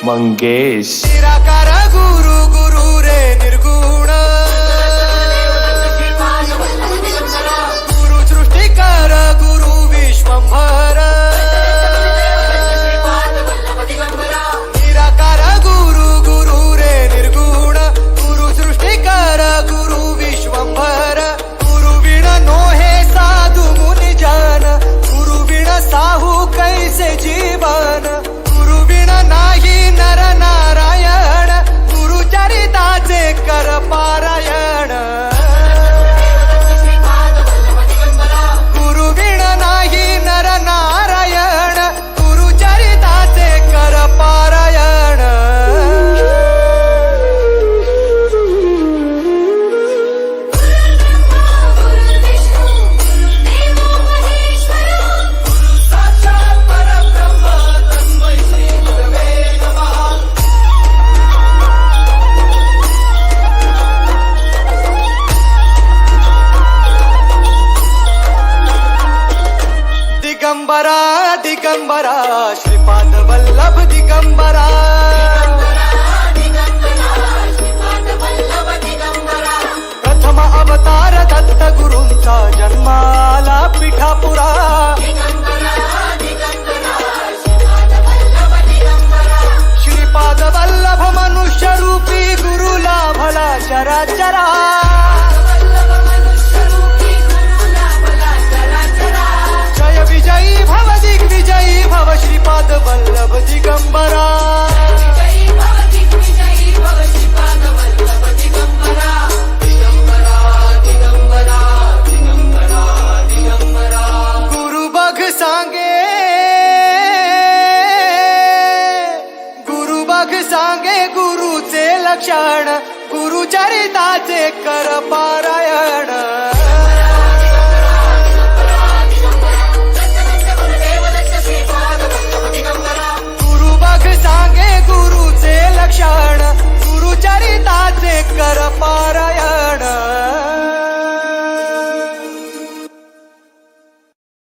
मंगेश. निराकार गुरु गुरु रे निर्गुण, गुरु सृष्टिकार गुरु विश्वंभर. निराकार गुरु गुरु रे निर्गुण, गुरु सृष्टिकार गुरु विश्वंभर. गुरु विण नोहे साधु मुनि जन, गुरु विण साहू कैसे जीवन. गुरु विण नाही नर नारायण, गुरु चरिताचे कर पारायण. गुरु विण नाही नर नारायण, गुरु चरिताचे कर पारायण. दिगंबरा दिगंबरा श्रीपाद वल्लभ दिगंबरा. प्रथम अवतार दत्त गुरूंचा जन्माला पिठापुरा. श्रीपाद वल्लभ मनुष्य रूपी गुरु लाभला चराचरा. जय विजयी भव दिग्विजयी भव श्रीपाद वल्लभ दिगंबरा. गुरु बघ सांगे, गुरु बघ सांगे गुरुचे लक्षण, गुरु चरिताचे कर पारायण.